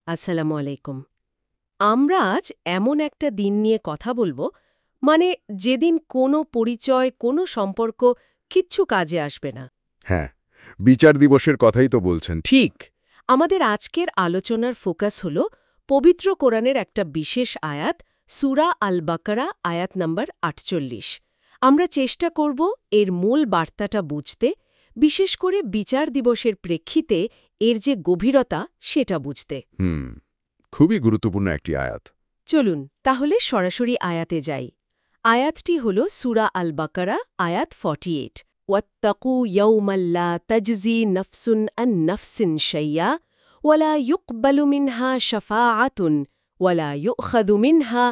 আসসালামু আলাইকুম। আমরা আজ এমন একটা দিন নিয়ে কথা বলবো, মানে যেদিন কোনো পরিচয়, কোনো সম্পর্ক কিচ্ছু কাজে আসবে না। হ্যাঁ, বিচার দিবসের কথাই তো বলছেন। ঠিক। আমাদের আজকের আলোচনার ফোকাস হল পবিত্র কোরআনের একটা বিশেষ আয়াত, সূরা আল বাকারা আয়াত নাম্বার ৪৮। আমরা চেষ্টা করব এর মূল বার্তাটা বুঝতে, বিশেষ করে বিচার দিবসের প্রেক্ষিতে এর যে গভীরতা সেটা বুঝতে। খুবই গুরুত্বপূর্ণ একটি আয়াত। চলুন তাহলে সরাসরি আয়াতে যাই। আয়াতটি হল সূরা আল বাকারা আয়াত 48। ওয়াত্তাকু ইয়াউমান লা তাজজি নাফসুন আন নাফসিন শাইয়্যা ওয়ালা ইউকবালু মিনহা শাফাআতুন ওয়ালা ইউখাযু মিনহা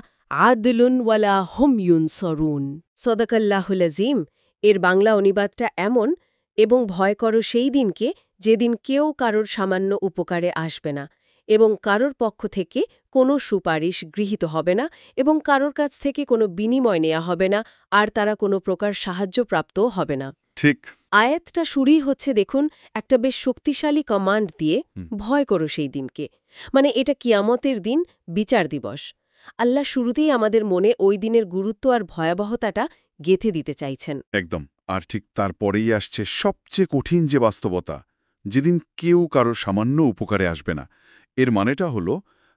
আদলুন ওয়ালা হুম ইউনসরুন। সদাকাল্লাহুল আযীম। এর বাংলা অনুবাদটা এমন, এবং ভয় করো সেই দিনকে যেদিন কেউ কারোর সামান্য উপকারে আসবে না এবং কারোর পক্ষ থেকে কোনো সুপারিশ গৃহীত হবে না এবং কারোর কাছ থেকে কোনো বিনিময় নেওয়া হবে না, আর তারা কোনো প্রকার সাহায্যপ্রাপ্তও হবে না। ঠিক। আয়াতটা শুরুই হচ্ছে দেখুন একটা বেশ শক্তিশালী কমান্ড দিয়ে, ভয় করো সেই দিনকে। মানে এটা কিয়ামতের দিন, বিচার দিবস। আল্লাহ শুরুতেই আমাদের মনে ওই দিনের গুরুত্ব আর ভয়াবহতাটা গেঁথে দিতে চাইছেন। একদম। আর ঠিক তারপরেই আসছে সবচেয়ে কঠিন যে বাস্তবতা, যেদিন কেউ কারোর সামান্য উপকারে আসবে না। এর মানেটা হলো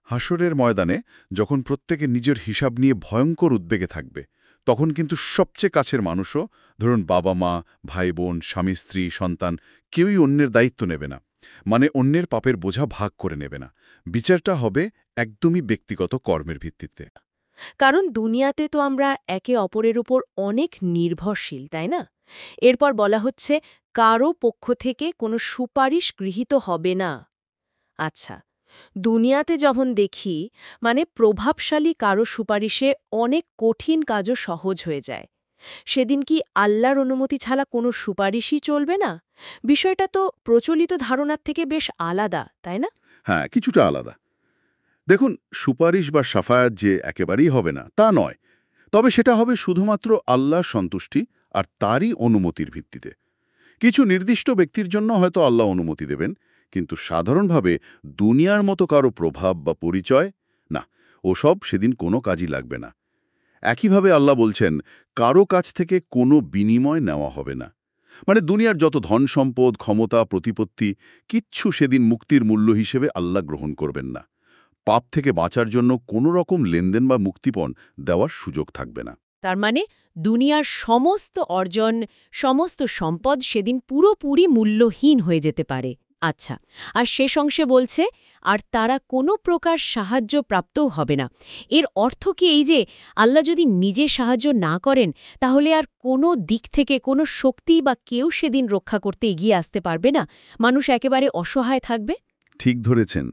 হাসরের ময়দানে যখন প্রত্যেকে নিজের হিসাব নিয়ে ভয়ঙ্কর উদ্বেগে থাকবে, তখন কিন্তু সবচেয়ে কাছের মানুষও, ধরুন বাবা মা, ভাই বোন, স্বামী স্ত্রী, সন্তান, কেউই অন্যের দায়িত্ব নেবে না। মানে অন্যের পাপের বোঝা ভাগ করে নেবে না। বিচারটা হবে একদমই ব্যক্তিগত কর্মের ভিত্তিতে। কারণ দুনিয়াতে তো আমরা একে অপরের উপর অনেক নির্ভরশীল, তাই না? এরপর বলা হচ্ছে কারও পক্ষ থেকে কোনো সুপারিশ গৃহীত হবে না। আচ্ছা, দুনিয়াতে যখন দেখি মানে প্রভাবশালী কারো সুপারিশে অনেক কঠিন কাজও সহজ হয়ে যায়, সেদিন কি আল্লাহর অনুমতি ছাড়া কোনো সুপারিশই চলবে না? বিষয়টা তো প্রচলিত ধারণার থেকে বেশ আলাদা, তাই না? হ্যাঁ, কিছুটা আলাদা। দেখুন, সুপারিশ বা সাফায়াত যে একেবারেই হবে না তা নয়, তবে সেটা হবে শুধুমাত্র আল্লাহর সন্তুষ্টি আর তারই অনুমতির ভিত্তিতে। কিছু নির্দিষ্ট ব্যক্তির জন্য হয়তো আল্লাহ অনুমতি দেবেন, কিন্তু সাধারণভাবে দুনিয়ার মতো কারো প্রভাব বা পরিচয় না, ওসব সেদিন কোনো কাজই লাগবে না। একইভাবে আল্লাহ বলছেন, কারো কাছ থেকে কোনো বিনিময় নেওয়া হবে না। মানে দুনিয়ার যত ধন সম্পদ, ক্ষমতা, প্রতিপত্তি, কিচ্ছু সেদিন মুক্তির মূল্য হিসেবে আল্লাহ গ্রহণ করবেন না। পাপ থেকে বাঁচার জন্য কোনো রকম লেনদেন বা মুক্তিপণ দেওয়ার সুযোগ থাকবে না। তার মানে দুনিয়ার সমস্ত অর্জন, সমস্ত সম্পদ সেদিন পুরোপুরি মূল্যহীন হয়ে যেতে পারে। আচ্ছা, আর শেষ অংশে বলছে আর তারা কোনো প্রকার সাহায্য প্রাপ্তও হবে না। এর অর্থ কি এই যে আল্লাহ যদি নিজে সাহায্য না করেন, তাহলে আর কোনো দিক থেকে কোনো শক্তি বা কেউ সেদিন রক্ষা করতে এগিয়ে আসতে পারবে না? মানুষ একেবারে অসহায় থাকবে? ঠিক ধরেছেন,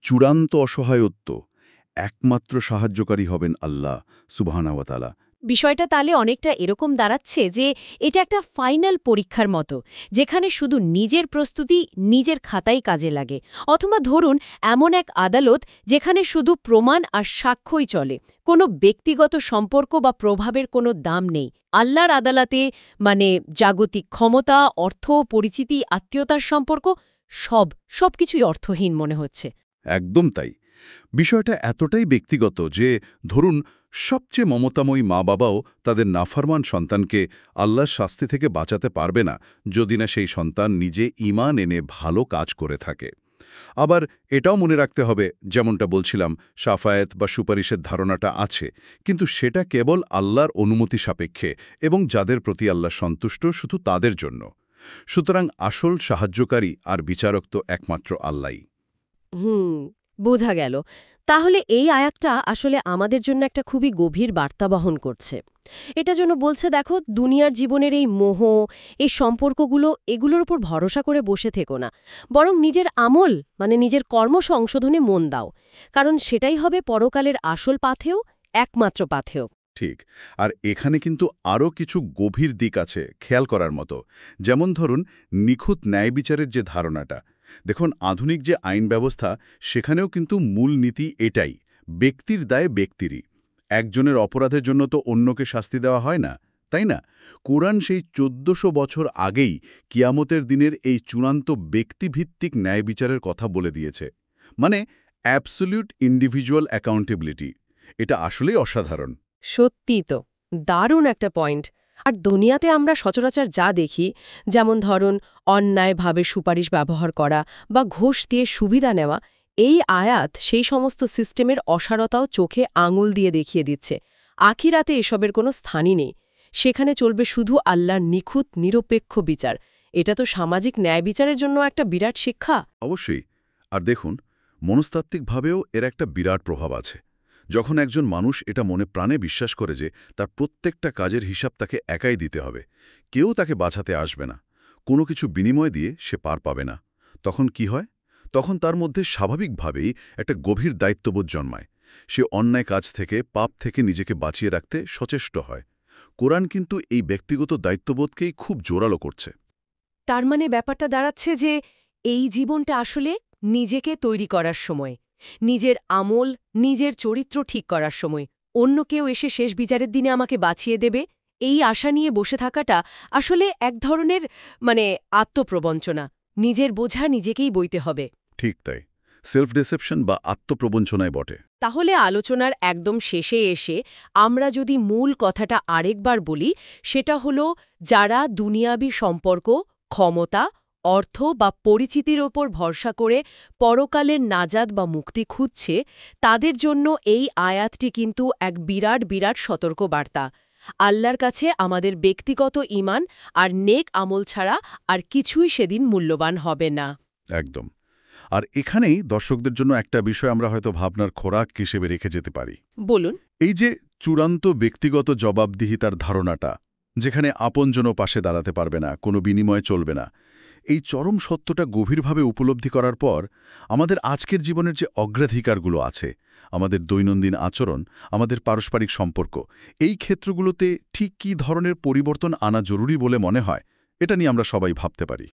চূড়ান্ত অসহায়ত্ব। একমাত্র সাহায্যকারী হবেন আল্লাহ সুবহানাহু ওয়া তাআলা। বিষয়টা তাহলে অনেকটা এরকম দাঁড়াচ্ছে যে এটা একটা ফাইনাল পরীক্ষার মতো, যেখানে শুধু নিজের প্রস্তুতি নিজের খাতায় কাজে লাগে। অথবা ধরুন এমন এক আদালত যেখানে শুধু প্রমাণ আর সাক্ষ্যই চলে, কোনো ব্যক্তিগত সম্পর্ক বা প্রভাবের কোনো দাম নেই। আল্লাহর আদালতে মানে জাগতিক ক্ষমতা, অর্থ, পরিচিতি, আত্মীয়তার সম্পর্ক সবকিছুই অর্থহীন মনে হচ্ছে। একদম তাই। বিষয়টা এতটাই ব্যক্তিগত যে, ধরুন সবচেয়ে মমতাময়ী মা-বাবাও তাদের নাফরমান সন্তানকে আল্লাহর শাস্তি থেকে বাঁচাতে পারবে না, যদি না সেই সন্তান নিজে ঈমান এনে ভালো কাজ করে থাকে। আবার এটাও মনে রাখতে হবে, যেমনটা বলছিলাম, শাফায়েত বা সুপারিশের ধারণাটা আছে, কিন্তু সেটা কেবল আল্লাহর অনুমতি সাপেক্ষে এবং যাদের প্রতি আল্লাহ সন্তুষ্ট শুধু তাদের জন্য। সুতরাং আসল সাহায্যকারী আর বিচারক তো একমাত্র আল্লাহই। হুম, বোঝা গেল। তাহলে এই আয়াতটা আসলে আমাদের জন্য একটা খুবই গভীর বার্তা বহন করছে। এটা যেন বলছে দেখো, দুনিয়ার জীবনের এই মোহ, এই সম্পর্কগুলো, এগুলোর উপর ভরসা করে বসে থেকো না। বরং নিজের আমল মানে নিজের কর্ম সংশোধনে মন দাও। কারণ সেটাই হবে পরকালের আসল পাথেয়, একমাত্র পাথেয়। ঠিক। আর এখানে কিন্তু আরও কিছু গভীর দিক আছে খেয়াল করার মতো। যেমন ধরুন, নিখুঁত ন্যায় বিচারের যে ধারণাটা। দেখুন, আধুনিক যে আইন ব্যবস্থা, সেখানেও কিন্তু মূল নীতি এটাই, ব্যক্তির দায় ব্যক্তিরই। একজনের অপরাধের জন্য তো অন্যকে শাস্তি দেওয়া হয় না, তাই না? কোরআন সেই ১৪০০ বছর আগেই কিয়ামতের দিনের এই চূড়ান্ত ব্যক্তিভিত্তিক ন্যায় বিচারের কথা বলে দিয়েছে। মানে অ্যাবসলিউট ইন্ডিভিজুয়াল অ্যাকাউন্টেবিলিটি, এটা আসলেই অসাধারণ। সত্যি তো, দারুণ একটা পয়েন্ট। আর দুনিয়াতে আমরা সচরাচর যা দেখি, যেমন ধরুন অন্যায়ভাবে সুপারিশ ব্যবহার করা বা ঘুষ দিয়ে সুবিধা নেওয়া, এই আয়াত সেই সমস্ত সিস্টেমের অসারতাও চোখে আঙুল দিয়ে দেখিয়ে দিচ্ছে। আখিরাতে এসবের কোনো স্থানই নেই। সেখানে চলবে শুধু আল্লাহর নিখুঁত নিরপেক্ষ বিচার। এটা তো সামাজিক ন্যায় বিচারের জন্য একটা বিরাট শিক্ষা। অবশ্যই। আর দেখুন, মনস্তাত্ত্বিকভাবেও এর একটা বিরাট প্রভাব আছে। যখন একজন মানুষ এটা মনে প্রাণে বিশ্বাস করে যে তার প্রত্যেকটা কাজের হিসাব তাকে একাই দিতে হবে, কেউ তাকে বাঁচাতে আসবে না, কোনো কিছু বিনিময় দিয়ে সে পার পাবে না, তখন কি হয়? তখন তার মধ্যে স্বাভাবিকভাবেই একটা গভীর দায়িত্ববোধ জন্মায়। সে অন্যায় কাজ থেকে, পাপ থেকে নিজেকে বাঁচিয়ে রাখতে সচেষ্ট হয়। কোরআন কিন্তু এই ব্যক্তিগত দায়িত্ববোধকেই খুব জোরালো করছে। তার মানে ব্যাপারটা দাঁড়াচ্ছে যে এই জীবনটা আসলে নিজেকে তৈরি করার সময়, নিজের আমল, নিজের চরিত্র ঠিক করার সময়। অন্য কেউ এসে শেষ বিচারের দিনে আমাকে বাঁচিয়ে দেবে, এই আশা নিয়ে বসে থাকাটা আসলে এক ধরনের আত্মপ্রবঞ্চনা। নিজের বোঝা নিজেকেই বইতে হবে। ঠিক তাই। সেলফ ডিসেপশন বা আত্মপ্রবঞ্চনায় বটে। তাহলে আলোচনার একদম শেষে এসে আমরা যদি মূল কথাটা আরেকবার বলি, সেটা হলো যারা দুনিয়াবি সম্পর্ক, ক্ষমতা, অর্থ বা পরিচিতির ওপর ভরসা করে পরকালের নাজাত বা মুক্তি খুঁজছে, তাদের জন্য এই আয়াতটি কিন্তু এক বিরাট বিরাট সতর্কবার্তা। আল্লাহর কাছে আমাদের ব্যক্তিগত ঈমান আর নেক আমল ছাড়া আর কিছুই সেদিন মূল্যবান হবে না। একদম। আর এখানেই দর্শকদের জন্য একটা বিষয় আমরা হয়তো ভাবনার খোরাক হিসেবে রেখে যেতে পারি। বলুন। এই যে চূড়ান্ত ব্যক্তিগত জবাবদিহিতার ধারণাটা, যেখানে আপনজনও পাশে দাঁড়াতে পারবে না, কোনো বিনিময় চলবে না, এই চরম সত্যটা গভীরভাবে উপলব্ধি করার পর আমাদের আজকের জীবনের যে অগ্রাধিকারগুলো আছে, আমাদের দৈনন্দিন আচরণ, আমাদের পারস্পরিক সম্পর্ক, এই ক্ষেত্রগুলোতে ঠিক কী ধরনের পরিবর্তন আনা জরুরি বলে মনে হয়, এটা নিয়ে আমরা সবাই ভাবতে পারি।